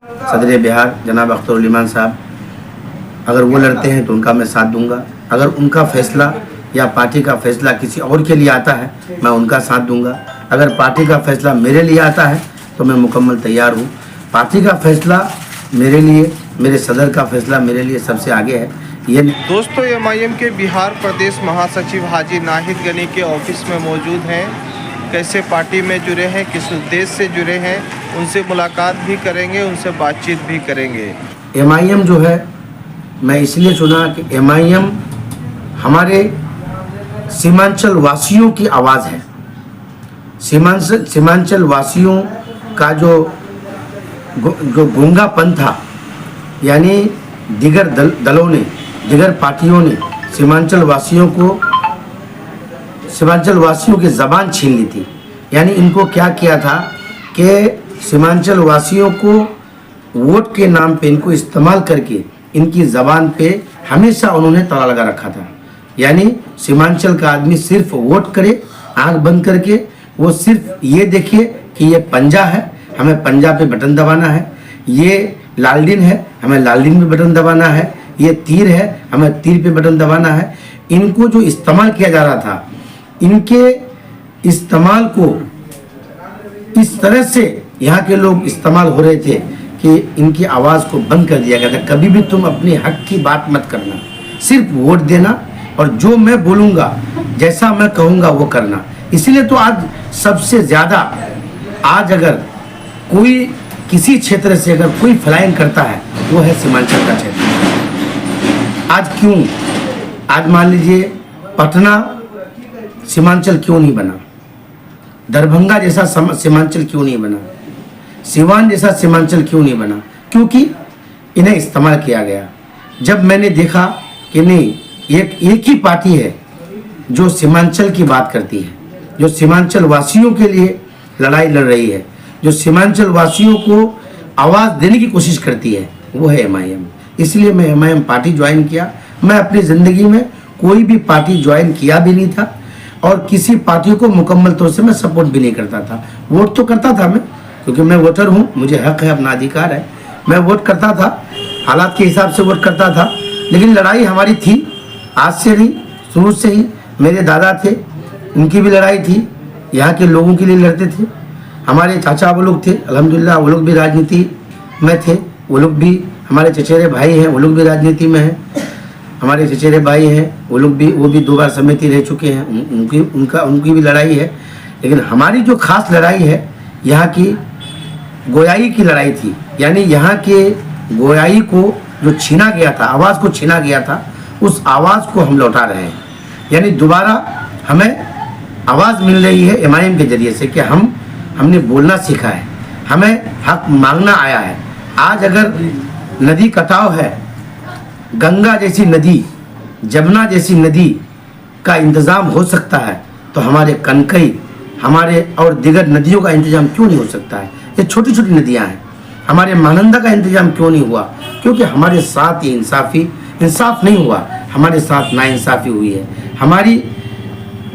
सदर बिहार जनाब अख्तर ईमान साहब, अगर वो लड़ते हैं तो उनका मैं साथ दूंगा। अगर उनका फैसला या पार्टी का फैसला किसी और के लिए आता है मैं उनका साथ दूंगा। अगर पार्टी का फैसला मेरे लिए आता है तो मैं मुकम्मल तैयार हूँ। पार्टी का फैसला मेरे लिए, मेरे सदर का फैसला मेरे लिए सबसे आगे है। ये दोस्तों, एमआईएम के बिहार प्रदेश महासचिव हाजी नाहिद गनी के ऑफिस में मौजूद हैं। कैसे पार्टी में जुड़े हैं, किस उद्देश्य से जुड़े हैं, उनसे मुलाकात भी करेंगे, उनसे बातचीत भी करेंगे। एमआईएम जो है, मैं इसलिए चुना कि एमआईएम हमारे सीमांचल वासियों की आवाज़ है। सीमांचल वासियों का जो गूंगापन था, यानी दिगर दलों ने, दिगर पार्टियों ने सीमांचल वासियों की ज़बान छीन ली थी। यानी इनको क्या किया था कि सीमांचल वासियों को वोट के नाम पे इनको इस्तेमाल करके इनकी ज़बान पे हमेशा उन्होंने ताला लगा रखा था। यानी सीमांचल का आदमी सिर्फ वोट करे आंख बंद करके, वो सिर्फ ये देखिए कि ये पंजा है, हमें पंजा पे बटन दबाना है, ये लालडीन है, हमें लालडीन पे बटन दबाना है, ये तीर है, हमें तीर पे बटन दबाना है। इनको जो इस्तेमाल किया जा रहा था, इनके इस्तेमाल को इस तरह से यहाँ के लोग इस्तेमाल हो रहे थे कि इनकी आवाज़ को बंद कर दिया गया था। कभी भी तुम अपने हक की बात मत करना, सिर्फ वोट देना और जो मैं बोलूँगा, जैसा मैं कहूँगा वो करना। इसलिए तो आज सबसे ज़्यादा, आज अगर कोई किसी क्षेत्र से अगर कोई फ्लाइंग करता है वो है सीमांचल का क्षेत्र। आज क्यों, आज मान लीजिए पटना सीमांचल क्यों नहीं बना, दरभंगा जैसा सीमांचल क्यों नहीं बना, सिवान जैसा सीमांचल क्यों नहीं बना? क्योंकि इन्हें इस्तेमाल किया गया। जब मैंने देखा कि नहीं, एक ही पार्टी है जो सीमांचल की बात करती है, जो सीमांचल वासियों के लिए लड़ाई लड़ रही है, जो सीमांचल वासियों को आवाज़ देने की कोशिश करती है, वो है एमआईएम। इसलिए मैं एमआईएम पार्टी ज्वाइन किया। मैं अपनी ज़िंदगी में कोई भी पार्टी ज्वाइन किया भी नहीं था और किसी पार्टी को मुकम्मल तौर से मैं सपोर्ट भी नहीं करता था। वोट तो करता था मैं, क्योंकि मैं वोटर हूँ, मुझे हक है, अपना अधिकार है, मैं वोट करता था, हालात के हिसाब से वोट करता था। लेकिन लड़ाई हमारी थी, आज से नहीं, शुरू से ही। मेरे दादा थे, उनकी भी लड़ाई थी, यहाँ के लोगों के लिए लड़ते थे। हमारे चाचा वो लोग थे, अल्हम्दुलिल्लाह वो लोग भी राजनीति में थे, वो लोग भी, हमारे चचेरे भाई हैं वो लोग भी राजनीति में हैं, हमारे चचेरे भाई हैं वो भी 2 बार समिति रह चुके हैं, उनकी भी लड़ाई है। लेकिन हमारी जो खास लड़ाई है, यहाँ की गोयाई की लड़ाई थी। यानी यहाँ के गोयाई को जो छीना गया था, आवाज़ को छीना गया था, उस आवाज़ को हम लौटा रहे हैं। यानी दोबारा हमें आवाज़ मिल रही है एमआईएम के जरिए से कि हमने बोलना सीखा है, हमें हक मांगना आया है। आज अगर नदी कटाव है, गंगा जैसी नदी, जमुना जैसी नदी का इंतज़ाम हो सकता है, तो हमारे कनकई, हमारे और दिगर नदियों का इंतजाम क्यों नहीं हो सकता है? ये छोटी छोटी नदियां हैं, हमारे महानंदा का इंतजाम क्यों नहीं हुआ? क्योंकि हमारे साथ ये इंसाफ नहीं हुआ, हमारे साथ नाइंसाफ़ी हुई है। हमारी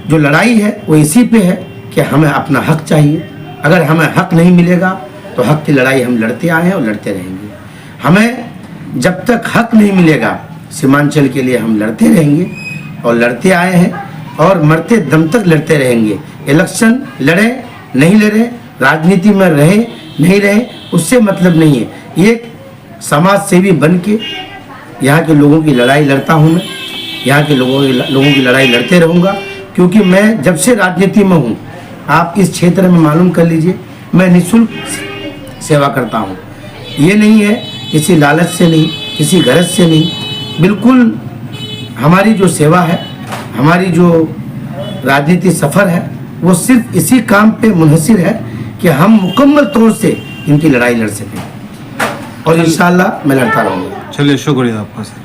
जो लड़ाई है वो इसी पे है कि हमें अपना हक चाहिए। अगर हमें हक नहीं मिलेगा तो हक की लड़ाई हम लड़ते आए हैं और लड़ते रहेंगे। हमें जब तक हक नहीं मिलेगा, सीमांचल के लिए हम लड़ते रहेंगे और लड़ते आए हैं और मरते दम तक लड़ते रहेंगे। इलेक्शन लड़े नहीं लड़े, राजनीति में रहे नहीं रहे, उससे मतलब नहीं है। एक समाज सेवी बन के यहाँ के लोगों की लड़ाई लड़ता हूँ मैं, यहाँ के लोगों की लड़ाई लड़ते रहूँगा। क्योंकि मैं जब से राजनीति में हूँ, आप इस क्षेत्र में मालूम कर लीजिए, मैं निःशुल्क सेवा करता हूँ। ये नहीं है किसी लालच से नहीं, किसी गरज से नहीं, बिल्कुल हमारी जो सेवा है, हमारी जो राजनीति सफ़र है, वो सिर्फ इसी काम पे मुनहसिर है कि हम मुकम्मल तौर से इनकी लड़ाई लड़ सकें और इंशाअल्लाह मैं लड़ता रहूँगा। चलिए, शुक्रिया आपका सर।